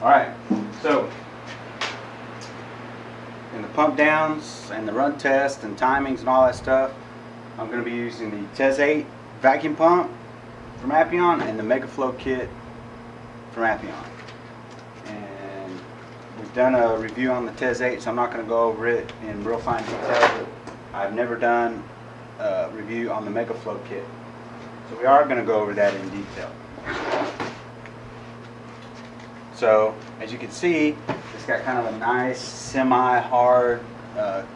Alright, so in the pump downs and the run test and timings and all that stuff, I'm going to be using the TES 8 vacuum pump from Appion and the MegaFlow kit from Appion. And we've done a review on the TES 8, so I'm not going to go over it in real fine detail, but I've never done a review on the MegaFlow kit. So we are going to go over that in detail. So as you can see, it's got kind of a nice semi-hard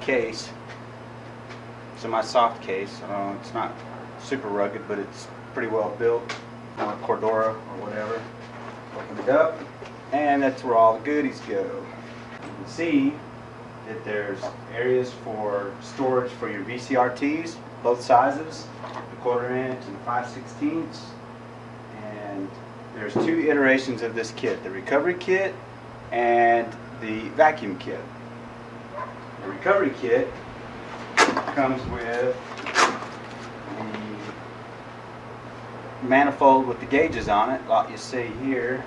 case, semi-soft case. It's not super rugged, but it's pretty well built, kind of Cordura or whatever. Open it up, and that's where all the goodies go. You can see that there's areas for storage for your VCRTs, both sizes, the 1/4 inch and the 5/16. And there's 2 iterations of this kit, the recovery kit and the vacuum kit. The recovery kit comes with the manifold with the gauges on it, like you see here,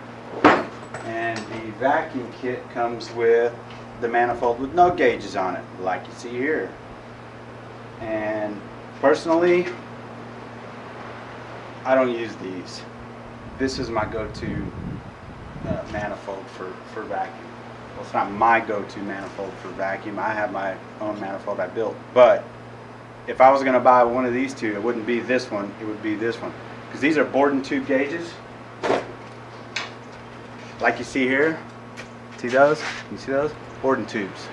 and the vacuum kit comes with the manifold with no gauges on it, like you see here. And personally, I don't use these. This is my go-to manifold for vacuum. Well, it's not my go-to manifold for vacuum. I have my own manifold I built. But if I was going to buy one of these two, it wouldn't be this one. It would be this one. Because these are Borden tube gauges. Like you see here. See those? You see those? Borden tubes.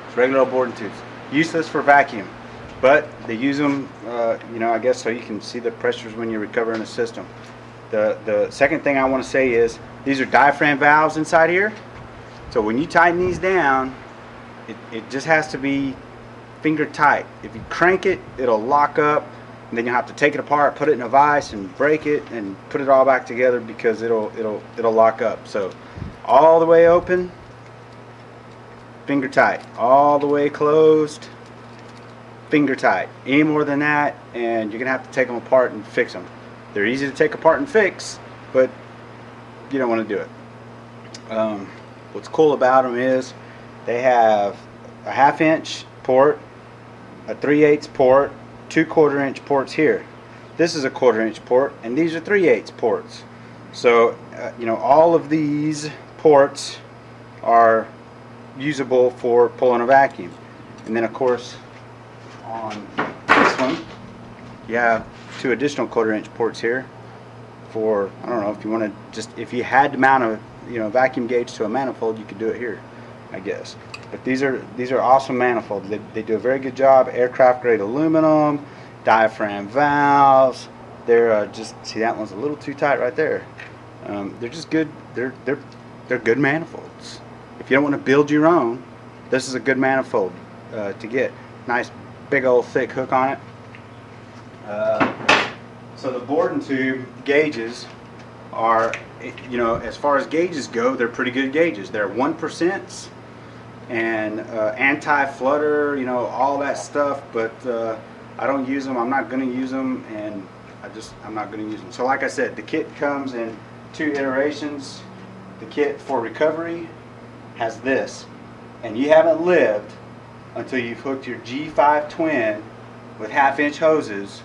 It's regular old Borden tubes. Useless for vacuum. But they use them, you know, I guess so you can see the pressures when you're recovering a system. The second thing I want to say is these are diaphragm valves inside here. So when you tighten these down, it just has to be finger tight. If you crank it, it'll lock up, and then you have to take it apart, put it in a vise, and break it, and put it all back together because it'll lock up. So all the way open, finger tight. All the way closed, finger tight. Any more than that, and you're gonna have to take them apart and fix them. They're easy to take apart and fix, but you don't want to do it. What's cool about them is they have a 1/2 inch port, a 3/8 port, 2 1/4 inch ports here. This is a 1/4 inch port, and these are 3/8 ports. So you know, all of these ports are usable for pulling a vacuum. And then of course on this one you have 2 additional 1/4 inch ports here for, I don't know, if you want to just, if you had to mount a, you know, vacuum gauge to a manifold, you could do it here, I guess. But these are awesome manifolds. They do a very good job. Aircraft grade aluminum, diaphragm valves. They're just, see, that one's a little too tight right there. They're just good. They're good manifolds. If you don't want to build your own, this is a good manifold to get. Nice big old thick hook on it. So the Borden tube gauges are, you know, as far as gauges go, they're pretty good gauges. They're 1% and anti-flutter, you know, all that stuff. But I don't use them. I'm not going to use them, and I'm not going to use them. So like I said, the kit comes in 2 iterations. The kit for recovery has this, and you haven't lived until you've hooked your G5 twin with 1/2 inch hoses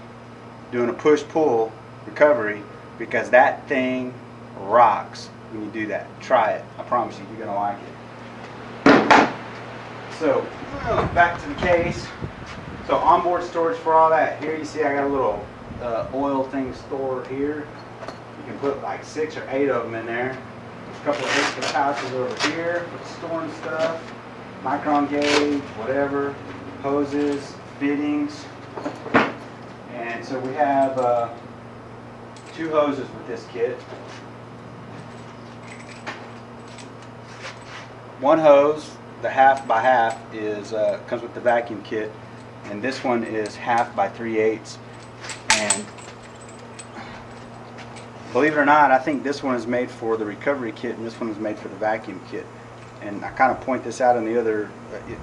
doing a push-pull recovery, because that thing rocks when you do that. Try it. I promise you, you're going to like it. So, back to the case. So, onboard storage for all that. Here you see I got a little oil thing stored here. You can put like 6 or 8 of them in there. There's a couple of extra pouches over here for storing stuff. Micron gauge, whatever. Hoses, fittings. And so we have 2 hoses with this kit. One hose, the 1/2 by 1/2, is comes with the vacuum kit, and this one is 1/2 by 3/8. And believe it or not, I think this one is made for the recovery kit, and this one is made for the vacuum kit. And I kind of point this out in the other,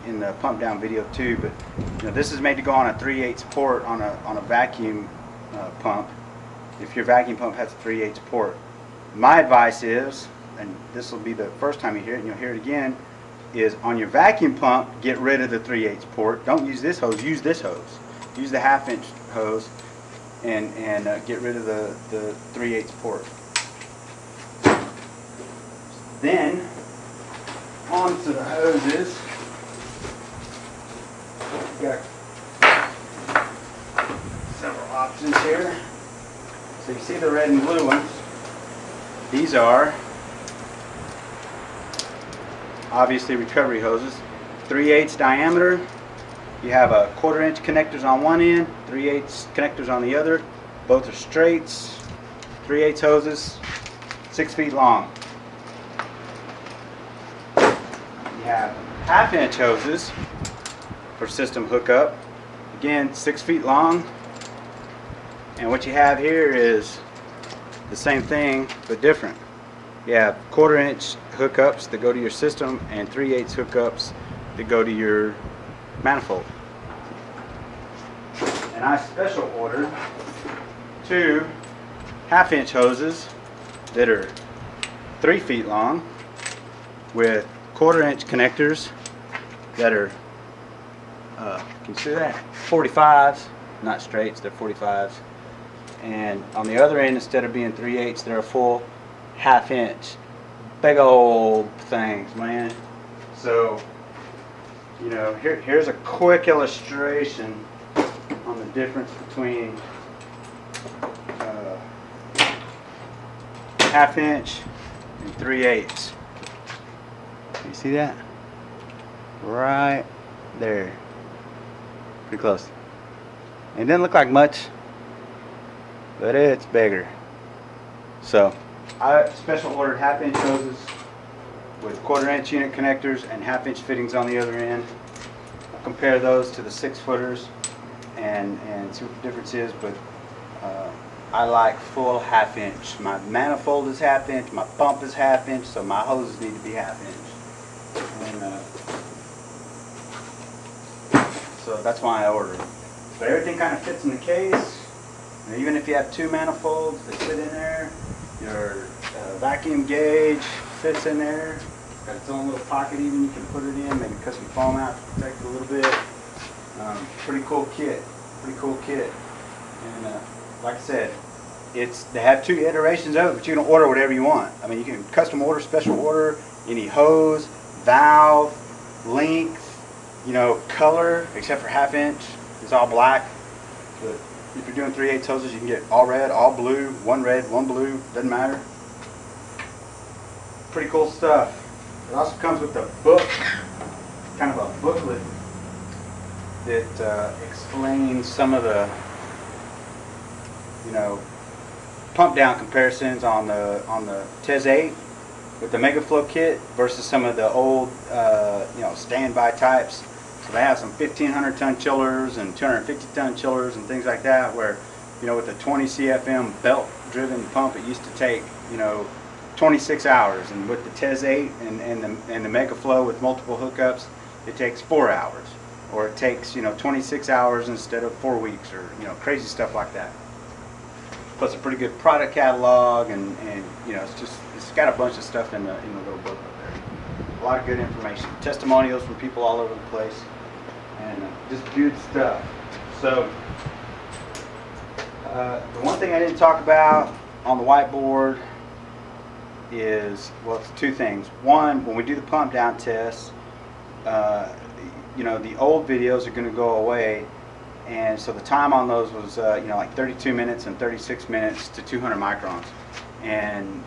in the pump down video too. But you know, this is made to go on a 3/8 port on a vacuum pump. If your vacuum pump has a 3/8 port, my advice is and this will be the first time you hear it, and you'll hear it again, is on your vacuum pump, get rid of the 3/8 port. Don't use this hose, use this hose. Use the 1/2 inch hose and get rid of the 3/8 port. Then, onto the hoses. We've got several options here. So you see the red and blue ones. These are obviously recovery hoses. 3/8 diameter. You have a 1/4 inch connectors on one end, 3/8 connectors on the other. Both are straights. 3/8 hoses, 6 feet long. You have 1/2 inch hoses for system hookup. Again, 6 feet long. And what you have here is the same thing but different. You have 1/4 inch hookups that go to your system and 3/8 hookups that go to your manifold. And I special ordered 2 1/2 inch hoses that are 3 feet long with 1/4 inch connectors that are can you see that? 45s, not straights, they're 45s. And on the other end, instead of being 3/8, they're a full 1/2 inch. Big old things, man. So, you know, here's a quick illustration on the difference between 1/2 inch and 3/8. You see that? Right there. Pretty close. It doesn't look like much, but it's bigger. So I special ordered 1/2 inch hoses with 1/4 inch unit connectors and 1/2 inch fittings on the other end. I'll compare those to the 6 footers and see what the difference is, but I like full 1/2 inch. My manifold is 1/2 inch, my pump is 1/2 inch, so my hoses need to be 1/2 inch. And so that's why I ordered. But everything kind of fits in the case. And even if you have 2 manifolds, they fit in there. Your vacuum gauge fits in there. It's got its own little pocket even you can put it in. Maybe cut some foam out to protect it a little bit. Pretty cool kit. Pretty cool kit. And like I said, they have 2 iterations of it, but you can order whatever you want. I mean, you can custom order, special order, any hose, valve, length, you know, color, except for 1/2 inch. It's all black. But if you're doing 3/8 hoses, you can get all red, all blue, 1 red, 1 blue, doesn't matter. Pretty cool stuff. It also comes with a book, kind of a booklet that explains some of the, you know, pump down comparisons on the TES 8 with the MegaFlow kit versus some of the old, you know, standby types. So they have some 1,500 ton chillers and 250 ton chillers and things like that, where, you know, with the 20 CFM belt driven pump, it used to take, you know, 26 hours, and with the TES 8 and the MegaFlow with multiple hookups, it takes 4 hours, or it takes, you know, 26 hours instead of 4 weeks, or, you know, crazy stuff like that. Plus a pretty good product catalog, and you know, it's got a bunch of stuff in the little book up there. A lot of good information, testimonials from people all over the place, and just good stuff. So the one thing I didn't talk about on the whiteboard is, well, it's 2 things. One, when we do the pump down tests, you know, the old videos are going to go away, and so the time on those was you know, like 32 minutes and 36 minutes to 200 microns, and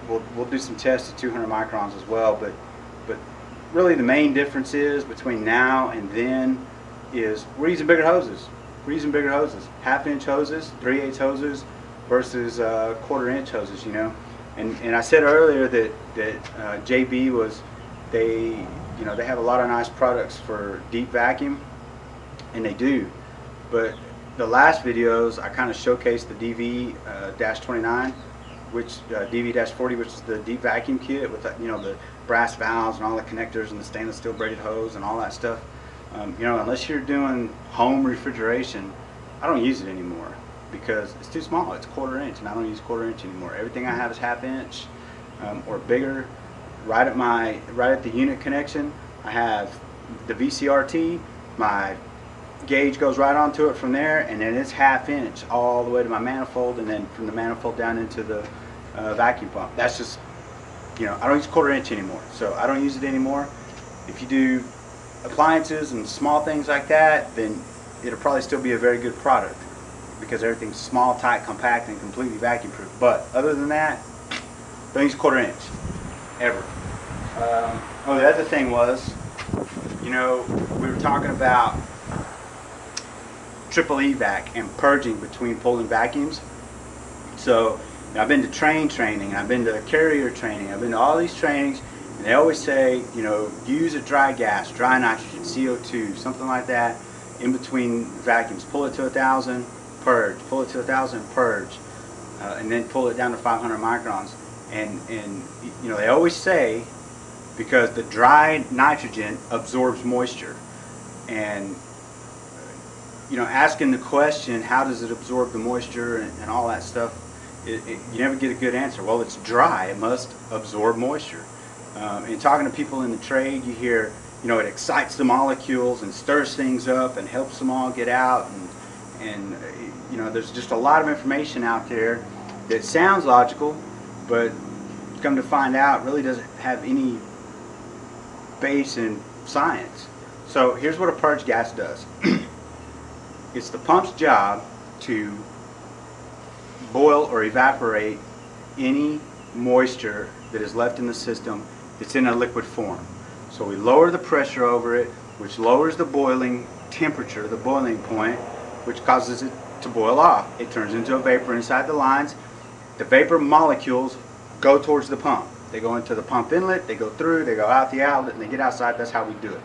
we'll do some tests at 200 microns as well. But really the main difference is between now and then is we're using bigger hoses. We're using bigger hoses, 1/2 inch hoses, 3/8 hoses versus 1/4 inch hoses. You know, and I said earlier that JB was, they have a lot of nice products for deep vacuum, and they do. But the last videos I kind of showcased the DV-29, which DV-40, which is the deep vacuum kit with the, you know, the brass valves and all the connectors and the stainless steel braided hose and all that stuff. You know, unless you're doing home refrigeration, I don't use it anymore because it's too small. It's 1/4 inch, and I don't use 1/4 inch anymore. Everything I have is 1/2 inch, or bigger. Right at the unit connection, I have the VCRT. My gauge goes right onto it from there, and then it's 1/2 inch all the way to my manifold, and then from the manifold down into the vacuum pump. That's just, I don't use 1/4 inch anymore, so I don't use it anymore. If you do appliances and small things like that, then it'll probably still be a very good product because everything's small, tight, compact, and completely vacuum proof. But other than that, don't use 1/4 inch ever. The other thing was, we were talking about triple evac and purging between pulling vacuums. So I've been to training, I've been to carrier training, I've been to all these trainings, and they always say, use a dry gas, dry nitrogen, CO2, something like that, in between vacuums. Pull it to 1,000, purge. Pull it to 1,000, purge, and then pull it down to 500 microns. And they always say, because the dry nitrogen absorbs moisture, and asking the question, how does it absorb the moisture and all that stuff, you never get a good answer. Well, it's dry, it must absorb moisture. And talking to people in the trade, you hear, it excites the molecules and stirs things up and helps them all get out, and there's just a lot of information out there that sounds logical, but come to find out really doesn't have any base in science. So here's what a purge gas does. It's the pump's job to boil or evaporate any moisture that is left in the system that's in a liquid form. So we lower the pressure over it, which lowers the boiling temperature, the boiling point, which causes it to boil off. It turns into a vapor inside the lines. The vapor molecules go towards the pump. They go into the pump inlet, they go through, they go out the outlet, and they get outside. That's how we do it.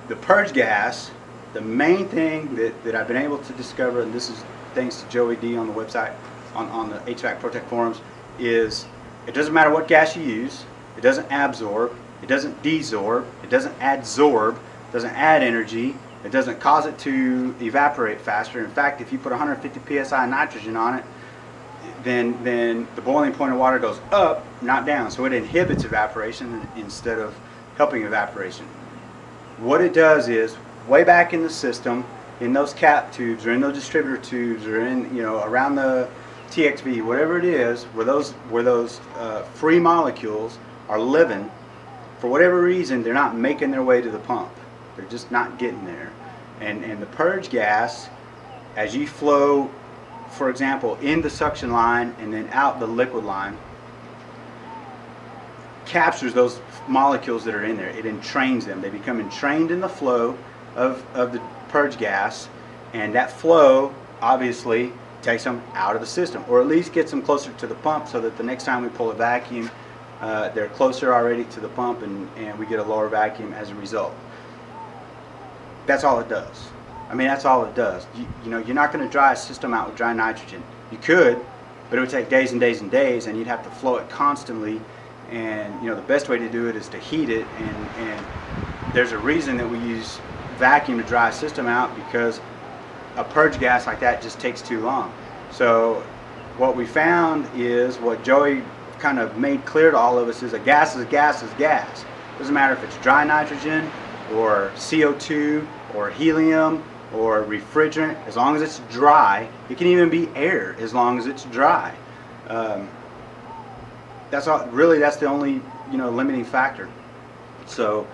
The purge gas, the main thing that I've been able to discover, and this is thanks to Joey D on the website, on the HVAC Protect forums, is it doesn't matter what gas you use, it doesn't absorb, it doesn't desorb, it doesn't adsorb, it doesn't add energy, it doesn't cause it to evaporate faster. In fact, if you put 150 psi nitrogen on it, then the boiling point of water goes up, not down. So it inhibits evaporation instead of helping evaporation. What it does is, way back in the system, in those cap tubes or in those distributor tubes or in, around the TXV, whatever it is, where those free molecules are living, for whatever reason, they're not making their way to the pump. They're just not getting there. And the purge gas, as you flow, for example, in the suction line and then out the liquid line, captures those molecules that are in there. It entrains them. They become entrained in the flow of the purge gas, and that flow obviously takes them out of the system, or at least gets them closer to the pump, so that the next time we pull a vacuum, they're closer already to the pump, and we get a lower vacuum as a result. That's all it does. I mean, that's all it does. You're not going to dry a system out with dry nitrogen. You could, but it would take days and days and days, and you'd have to flow it constantly. And the best way to do it is to heat it. And there's a reason that we use vacuum to dry a system out, because a purge gas like that just takes too long. So what we found is, what Joey kind of made clear to all of us, is a gas is gas is gas. Doesn't matter if it's dry nitrogen or CO2 or helium or refrigerant, as long as it's dry. It can even be air as long as it's dry. That's all. Really, that's the only limiting factor. So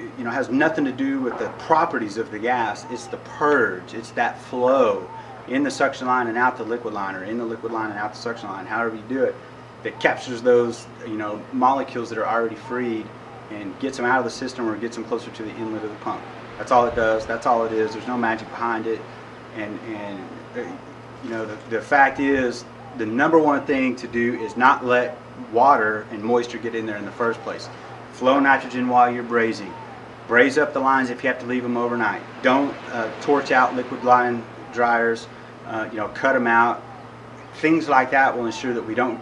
it has nothing to do with the properties of the gas. It's the purge. It's that flow in the suction line and out the liquid line, or in the liquid line and out the suction line, however you do it, that captures those molecules that are already freed and gets them out of the system, or gets them closer to the inlet of the pump. That's all it does. That's all it is. There's no magic behind it. And the fact is, the number one thing to do is not let water and moisture get in there in the first place. Flow nitrogen while you're brazing. Braze up the lines if you have to leave them overnight. Don't torch out liquid line dryers. Cut them out. Things like that will ensure that we don't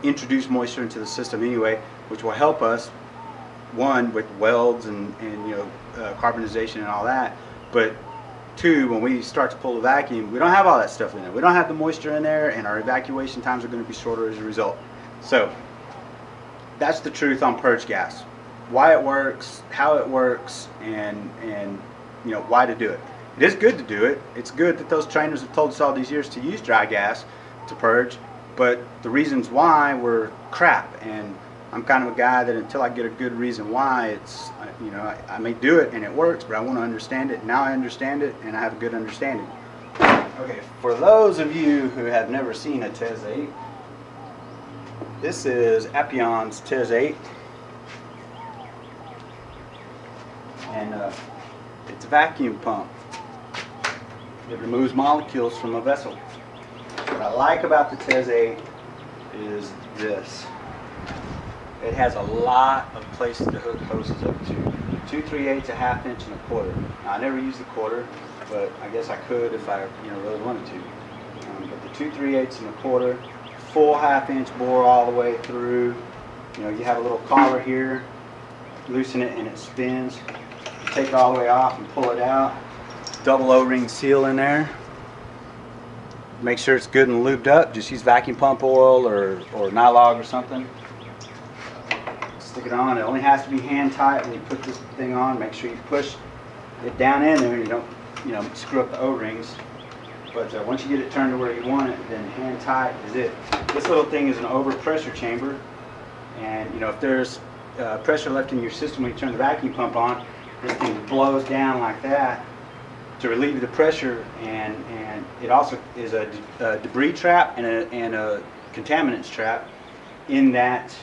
introduce moisture into the system anyway, which will help us, one, with welds and carbonization and all that, but tube, when we start to pull the vacuum, we don't have all that stuff in there. We don't have the moisture in there, and our evacuation times are going to be shorter as a result. So that's the truth on purge gas. Why it works, how it works, and you know, why to do it. It is good to do it. It's good that those trainers have told us all these years to use dry gas to purge, but the reasons why were crap. And I'm kind of a guy that until I get a good reason why, it's, you know, I may do it and it works, but I want to understand it. Now I understand it, and I have a good understanding. Okay, for those of you who have never seen a TES 8, this is Appion's TES 8, and it's a vacuum pump. It removes molecules from a vessel. What I like about the TES 8 is this. It has a lot of places to hook hoses up to. 2 3/8, a half inch, and a quarter. Now, I never use the quarter, but I guess I could if I really wanted to. But the 2 3/8 and a quarter, full half-inch bore all the way through. You know, you have a little collar here, loosen it and it spins. You take it all the way off and pull it out. Double O-ring seal in there. Make sure it's good and lubed up. Just use vacuum pump oil or Nylog or something. Stick it on. It only has to be hand tight when you put this thing on. Make sure you push it down in there and you don't screw up the O-rings. But once you get it turned to where you want it, then hand tight is it. This little thing is an overpressure chamber, and if there's pressure left in your system when you turn the vacuum pump on, this thing blows down like that to relieve the pressure, and it also is a debris trap and a contaminants trap. In that,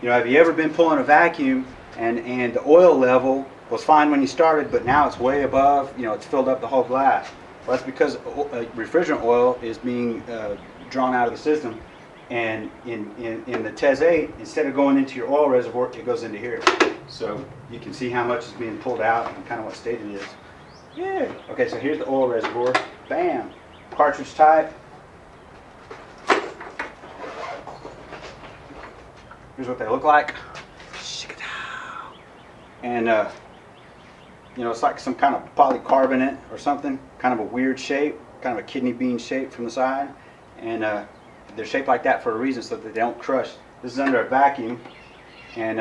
have you ever been pulling a vacuum and the oil level was fine when you started, but now it's way above, it's filled up the whole glass? Well, that's because refrigerant oil is being drawn out of the system, and in the TES 8, instead of going into your oil reservoir, it goes into here. So you can see how much is being pulled out and kind of what state it is. Yeah. Okay, so here's the oil reservoir. Bam. Cartridge type. Here's what they look like. And it's like some kind of polycarbonate or something, kind of a weird shape, kind of a kidney bean shape from the side, and they're shaped like that for a reason, so that they don't crush. This is under a vacuum, and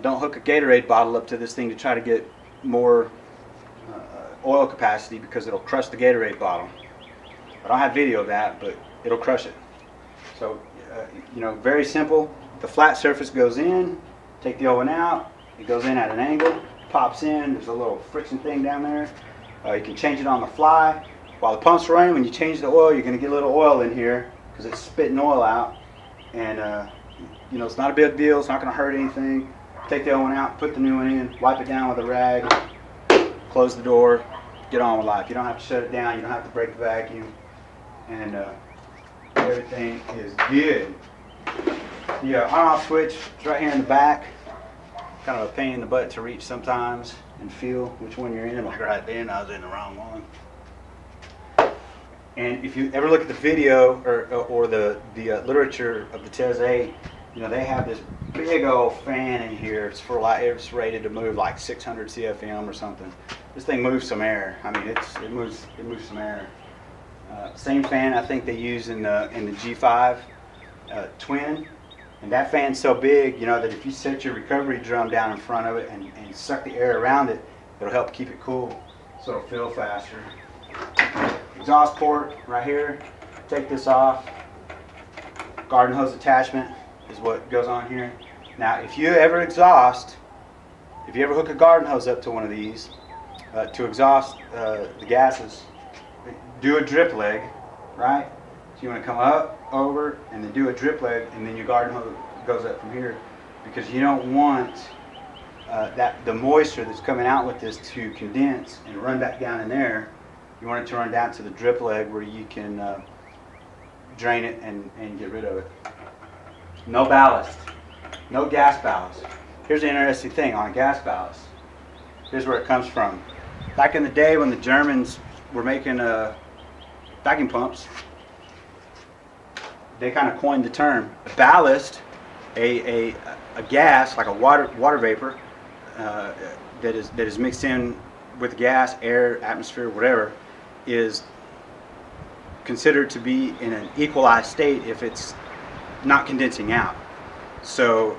don't hook a Gatorade bottle up to this thing to try to get more oil capacity, because it'll crush the Gatorade bottle. I don't have video of that, but it'll crush it. So very simple. The flat surface goes in. Take the oven out. It goes in at an angle, pops in. There's a little friction thing down there. You can change it on the fly. While the pump's running, when you change the oil, you're going to get a little oil in here because it's spitting oil out. And it's not a big deal. It's not going to hurt anything. Take the oven out, put the new one in, wipe it down with a rag, close the door, get on with life. You don't have to shut it down. You don't have to break the vacuum, and everything is good. The on-off switch is right here in the back. Kind of a pain in the butt to reach sometimes and feel which one you're in. Like right then, I was in the wrong one. And if you ever look at the video or the literature of the TES 8, they have this big old fan in here. It's it's rated to move like 600 CFM or something. This thing moves some air. I mean, it moves some air. Same fan I think they use in the G5 twin. And that fan's so big, that if you set your recovery drum down in front of it and suck the air around it, it'll help keep it cool, so it'll fill faster. Exhaust port right here. Take this off. Garden hose attachment is what goes on here. Now, if you ever hook a garden hose up to one of these to exhaust the gases, do a drip leg, right? So you want to come up, over, and then do a drip leg, and then your garden hose goes up from here, because you don't want the moisture that's coming out with this to condense and run back down in there. You want it to run down to the drip leg where you can drain it and get rid of it. No ballast, no gas ballast. Here's the interesting thing on gas ballast. Here's where it comes from. Back in the day when the Germans were making vacuum pumps, they kind of coined the term ballast, a gas like a water vapor that is mixed in with gas, air, atmosphere, whatever, is considered to be in an equalized state if it's not condensing out. So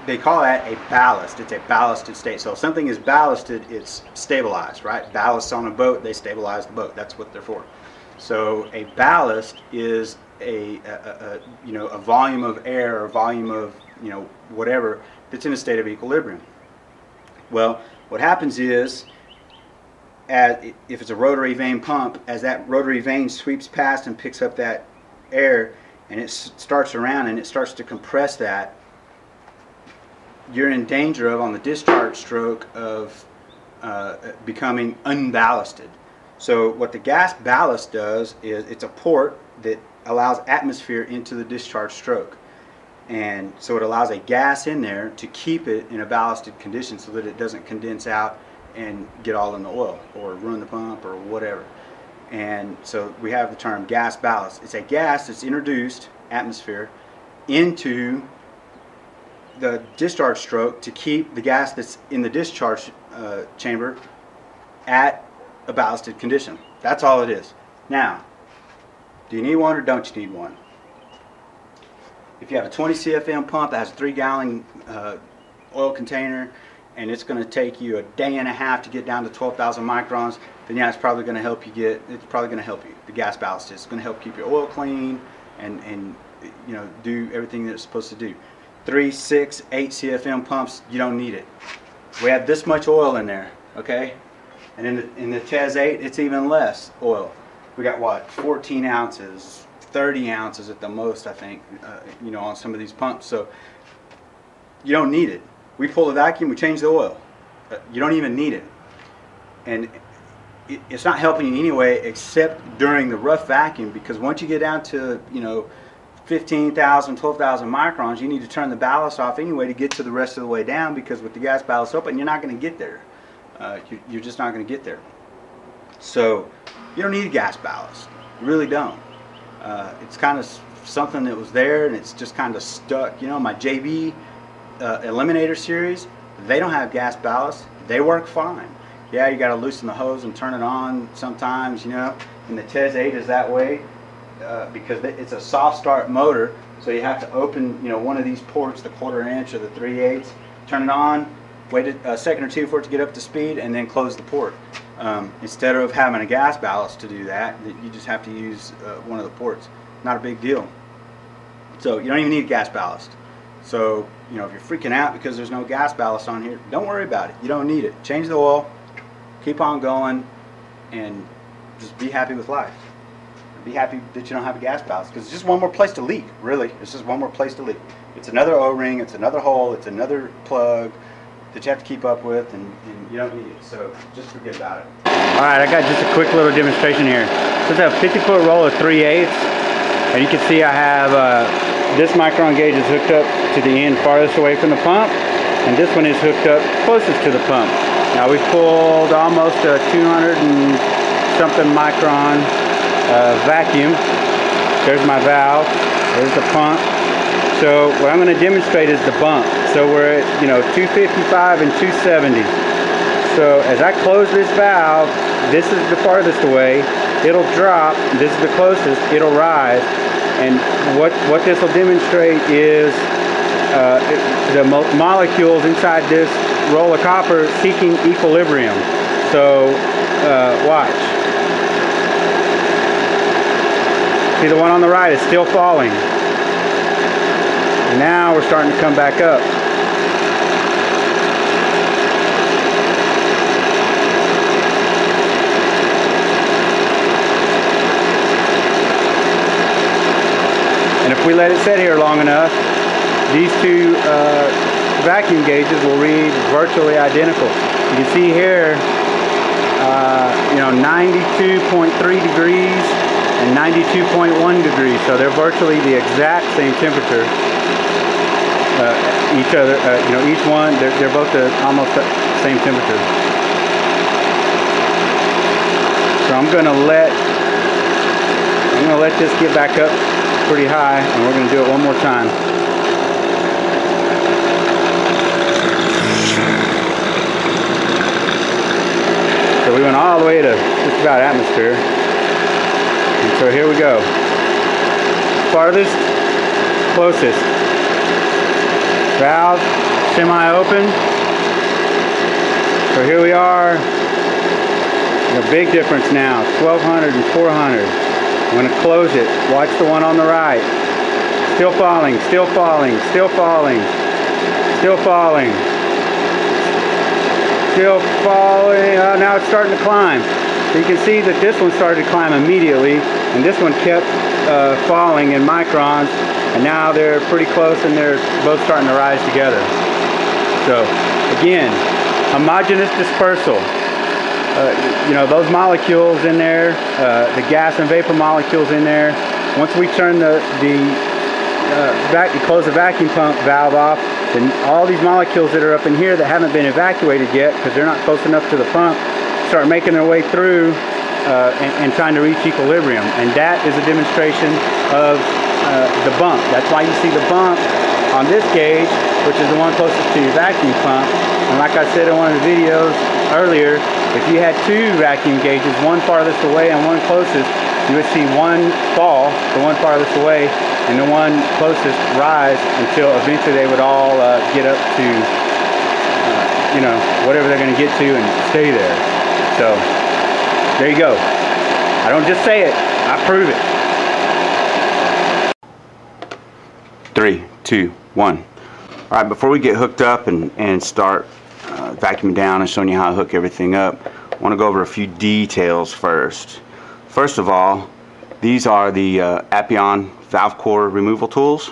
they call that a ballast. It's a ballasted state. So if something is ballasted, it's stabilized, right? Ballasts on a boat, they stabilize the boat. That's what they're for. So a ballast is a volume of air or volume of whatever that's in a state of equilibrium. Well, what happens is, if it's a rotary vane pump, as that rotary vane sweeps past and picks up that air and it starts around and it starts to compress that, you're in danger of, on the discharge stroke, of becoming unballasted. So what the gas ballast does is it's a port that allows atmosphere into the discharge stroke. And so it allows a gas in there to keep it in a ballasted condition so that it doesn't condense out and get all in the oil or ruin the pump or whatever. And so we have the term gas ballast. It's a gas that's introduced, atmosphere, into the discharge stroke to keep the gas that's in the discharge chamber at a ballasted condition. That's all it is. Now, do you need one or don't you need one? If you have a 20 CFM pump that has a 3-gallon oil container and it's going to take you a day and a half to get down to 12,000 microns, then yeah, it's probably going to help you the gas ballast is going to help keep your oil clean and do everything that it's supposed to do. 3, 6, 8 CFM pumps, you don't need it. We have this much oil in there, okay? And in the TES 8, it's even less oil. We got what, 14 ounces, 30 ounces at the most, I think, on some of these pumps. So you don't need it. We pull the vacuum, we change the oil. You don't even need it. And it's not helping you anyway, except during the rough vacuum, because once you get down to 15,000, 12,000 microns, you need to turn the ballast off anyway to get to the rest of the way down, because with the gas ballast open, you're not going to get there. You're just not going to get there. So you don't need a gas ballast. You really don't. It's kind of something that was there and it's just kind of stuck. My JB Eliminator series, they don't have gas ballast. They work fine. Yeah, you got to loosen the hose and turn it on sometimes, and the TES 8 is that way because it's a soft start motor, so you have to open one of these ports, the 1/4 inch or the 3/8, turn it on, wait a second or two for it to get up to speed, and then close the port. Instead of having a gas ballast to do that, you just have to use one of the ports. Not a big deal. So you don't even need gas ballast. So if you're freaking out because there's no gas ballast on here, don't worry about it. You don't need it. Change the oil, keep on going, and just be happy with life. Be happy that you don't have a gas ballast, because it's just one more place to leak. Really, it's just one more place to leak. It's another O-ring, it's another hole, it's another plug that you have to keep up with, and you don't need it. So just forget about it. All right, I got just a quick little demonstration here. This is a 50-foot roll of 3/8, and you can see I have this micron gauge is hooked up to the end farthest away from the pump, and this one is hooked up closest to the pump. Now we've pulled almost a 200 and something micron vacuum. There's my valve. There's the pump. So what I'm going to demonstrate is the bump. So we're at 255 and 270. So as I close this valve, this is the farthest away. It'll drop. This is the closest. It'll rise. And what this will demonstrate is the molecules inside this roll of copper seeking equilibrium. So watch. See, the one on the right is still falling. And now we're starting to come back up. And if we let it sit here long enough, these two vacuum gauges will read virtually identical. You can see here, 92.3 degrees and 92.1 degrees, so they're virtually the exact same temperature. Each one, they're both almost the same temperature. So I'm gonna let this get back up pretty high, and we're gonna do it one more time. we went all the way to just about atmosphere. And so here we go. Farthest, closest. Valve, semi-open. So here we are. A big difference now, 1200 and 400. I'm going to close it. Watch the one on the right. Still falling, still falling, still falling, still falling. Still falling. Now it's starting to climb. So you can see that this one started to climb immediately, and this one kept falling in microns, and now they're pretty close, and they're both starting to rise together. So again, homogeneous dispersal. You know, those molecules in there, the gas and vapor molecules in there. Once we turn close the vacuum pump valve off, then all these molecules that are up in here that haven't been evacuated yet because they're not close enough to the pump start making their way through and trying to reach equilibrium. And that is a demonstration of the bump. That's why you see the bump on this gauge, which is the one closest to your vacuum pump. And like I said in one of the videos earlier, if you had two vacuum gauges, one farthest away and one closest, you would see one fall, the one farthest away, and the one closest rise until eventually they would all get up to, you know, whatever they're going to get to and stay there. So, there you go. I don't just say it, I prove it. 3, 2, 1. All right, before we get hooked up and start vacuuming down and showing you how to hook everything up, I want to go over a few details first. First of all, these are the Appion valve core removal tools.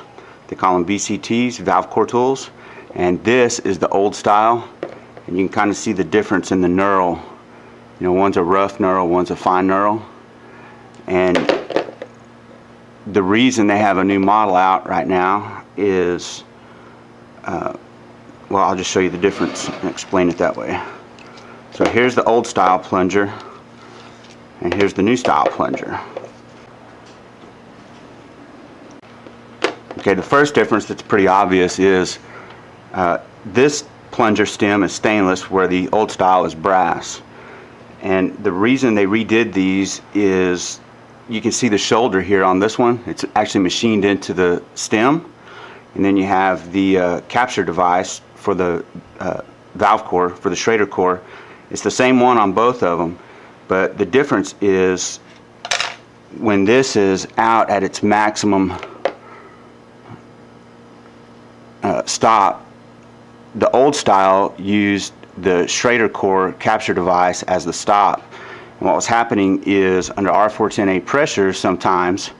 They call them VCTs, valve core tools. And this is the old style. And you can kind of see the difference in the knurl. You know, one's a rough knurl, one's a fine knurl. And the reason they have a new model out right now is, well, I'll just show you the difference and explain it that way. So here's the old style plunger, and here's the new style plunger. Okay, the first difference that's pretty obvious is this plunger stem is stainless where the old style is brass. And the reason they redid these is you can see the shoulder here on this one. It's actually machined into the stem. And then you have the capture device for the valve core, for the Schrader core. It's the same one on both of them, but the difference is when this is out at its maximum stop, the old style used the Schrader core capture device as the stop. And what was happening is under R410A pressure sometimes,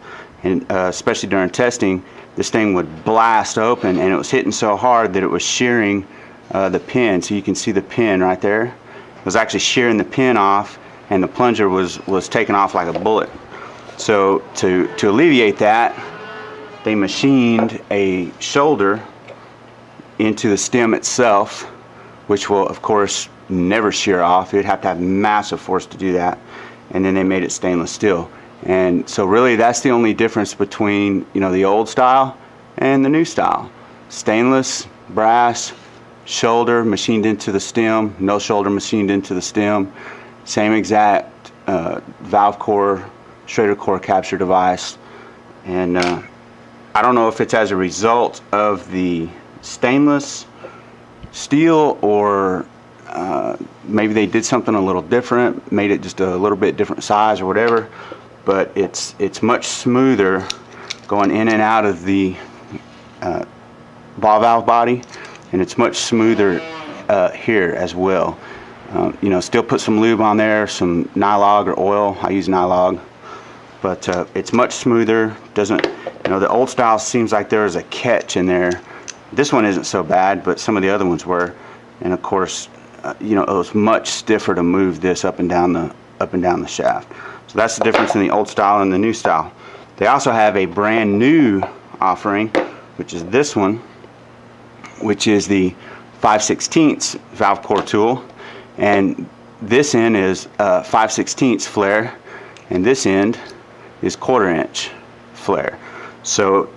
and especially during testing, this thing would blast open, and it was hitting so hard that it was shearing the pin. So you can see the pin right there. It was actually shearing the pin off, and the plunger was taken off like a bullet. So to alleviate that, they machined a shoulder into the stem itself, which will of course never shear off. You'd have to have massive force to do that. And then they made it stainless steel. And so really that's the only difference between, you know, the old style and the new style. Stainless, brass, shoulder machined into the stem, no shoulder machined into the stem. Same exact valve core, Schrader core capture device. And I don't know if it's as a result of the stainless steel or maybe they did something a little different, made it just a little bit different size or whatever, but it's much smoother going in and out of the ball valve body, and it's much smoother here as well. You know, still put some lube on there, some Nylog or oil. I use Nylog, but it's much smoother. Doesn't, you know, the old style seems like there is a catch in there. This one isn't so bad, but some of the other ones were. And of course, you know, it was much stiffer to move this up and down the shaft. So that's the difference in the old style and the new style. They also have a brand new offering, which is this one, which is the 5/16 valve core tool. And this end is 5/16 flare, and this end is 1/4 inch flare. So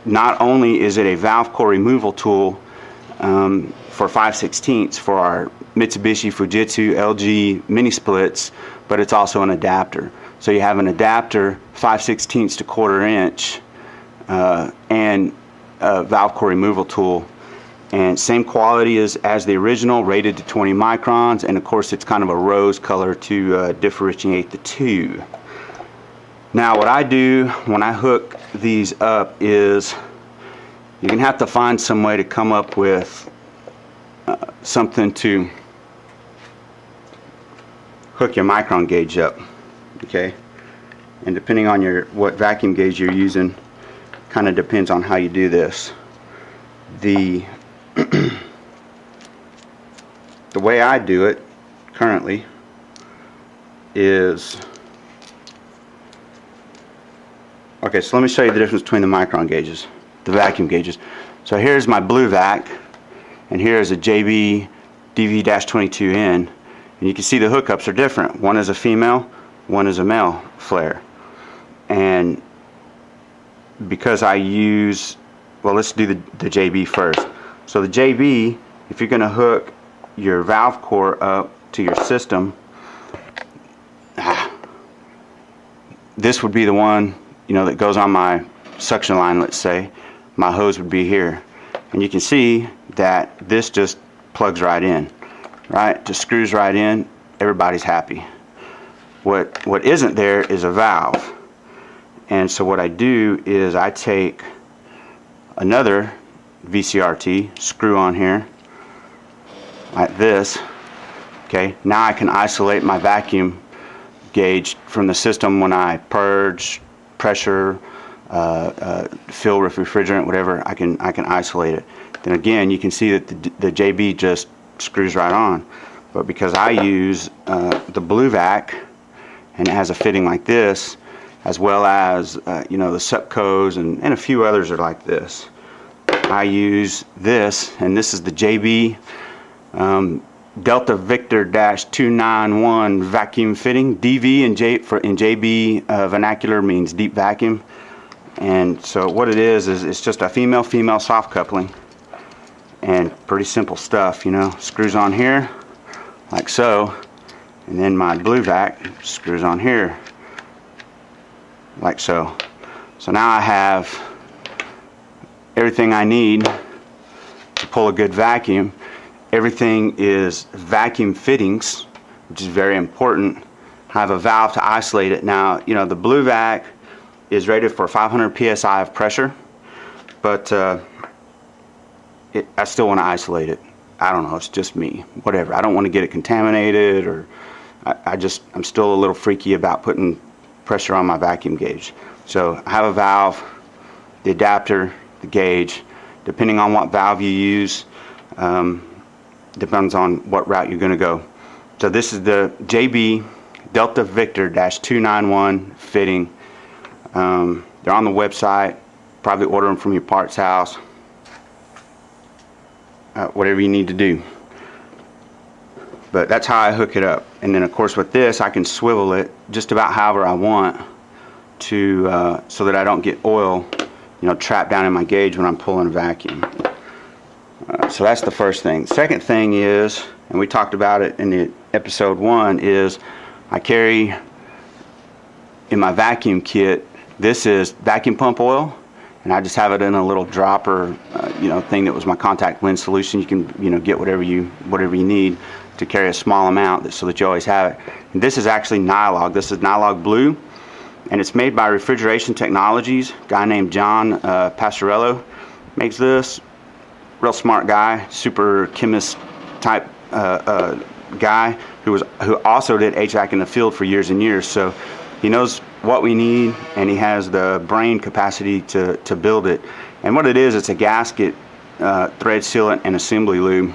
not only is it a valve core removal tool for 5/16 for our Mitsubishi, Fujitsu, LG mini splits, but it's also an adapter. So you have an adapter 5/16 to 1/4 inch and a valve core removal tool, and same quality as the original, rated to 20 microns, and of course it's kind of a rose color to differentiate the two. Now what I do when I hook these up is you're gonna have to find some way to come up with something to hook your micron gauge up, okay? And depending on what vacuum gauge you're using, kind of depends on how you do this. The the way I do it currently is, okay, so let me show you the difference between the micron gauges, the vacuum gauges. So here's my blue vac, and here's a JB DV-22N, and you can see the hookups are different. One is a female, one is a male flare. And because I use, well, let's do the JB first. So the JB, if you're going to hook your valve core up to your system, this would be the one, you know, that goes on my suction line. Let's say my hose would be here, and you can see that this just plugs right in, right? Just screws right in. Everybody's happy. What isn't there is a valve. And so what I do is I take another VCRT, screw on here like this. Okay, now I can isolate my vacuum gauge from the system when I purge, pressure, fill with refrigerant, whatever. I can isolate it. Then again, you can see that the JB just screws right on. But because I use the blue vac, and it has a fitting like this, as well as you know, the Supcos and a few others are like this. I use this, and this is the JB Delta Victor -291 vacuum fitting. DV in JB vernacular means deep vacuum. And so what it is it's just a female soft coupling, and pretty simple stuff, you know. Screws on here like so, and then my blue vac screws on here like so. So now I have everything I need to pull a good vacuum. Everything is vacuum fittings, which is very important. I have a valve to isolate it. Now, you know, the blue vac is rated for 500 psi of pressure, but I still want to isolate it. I don't know, it's just me, whatever. I don't want to get it contaminated, or I'm still a little freaky about putting pressure on my vacuum gauge. So I have a valve, the adapter, the gauge. Depending on what valve you use, depends on what route you're going to go. So this is the JB Delta Victor -291 fitting. They're on the website. Probably order them from your parts house. Whatever you need to do. But that's how I hook it up. And then of course with this I can swivel it just about however I want to so that I don't get oil, you know, trapped down in my gauge when I'm pulling a vacuum. So that's the first thing. Second thing is, and we talked about it in the episode 1, is I carry in my vacuum kit, this is vacuum pump oil, and I just have it in a little dropper, you know, thing that was my contact lens solution. You can, you know, get whatever you need to carry a small amount so that you always have it. And this is actually Nylog. This is Nylog Blue, and it's made by Refrigeration Technologies. A guy named John Pastorello makes this. Real smart guy, super chemist type guy who also did HVAC in the field for years and years. So he knows what we need, and he has the brain capacity to build it. And what it is, it's a gasket, thread sealant, and assembly lube.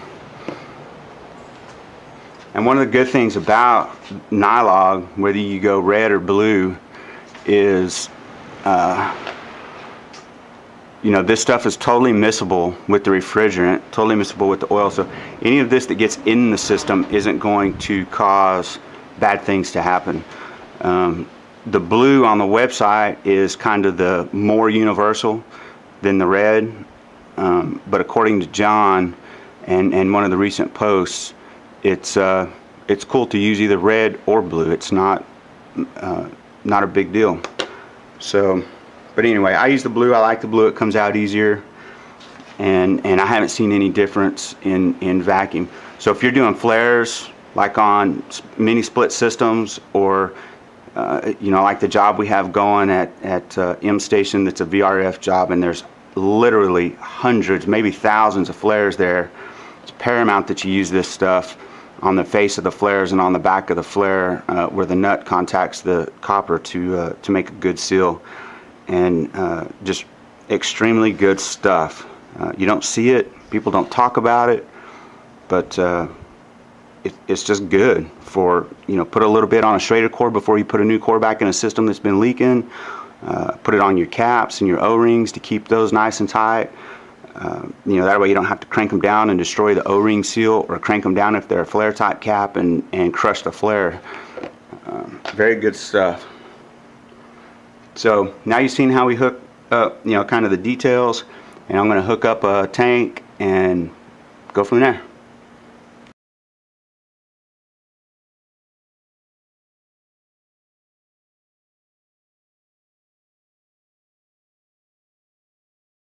And one of the good things about Nylog, whether you go red or blue, is you know, this stuff is totally miscible with the refrigerant, totally miscible with the oil. So any of this that gets in the system isn't going to cause bad things to happen. The blue on the website is kind of the more universal than the red, but according to John and one of the recent posts, it's cool to use either red or blue. It's not a big deal. So, but anyway, I use the blue. I like the blue. It comes out easier, and I haven't seen any difference in vacuum. So if you're doing flares like on mini split systems, or you know, like the job we have going at M Station, that's a VRF job, and there's literally hundreds, maybe thousands of flares there. It's paramount that you use this stuff on the face of the flares and on the back of the flare, where the nut contacts the copper to make a good seal. And just extremely good stuff. You don't see it, people don't talk about it, but it's just good for, you know, put a little bit on a Schrader core before you put a new core back in a system that's been leaking. Put it on your caps and your O-rings to keep those nice and tight. You know, that way you don't have to crank them down and destroy the O-ring seal, or crank them down if they're a flare type cap and crush the flare. Very good stuff. So now you've seen how we hook up, you know, kind of the details, and I'm going to hook up a tank and go from there.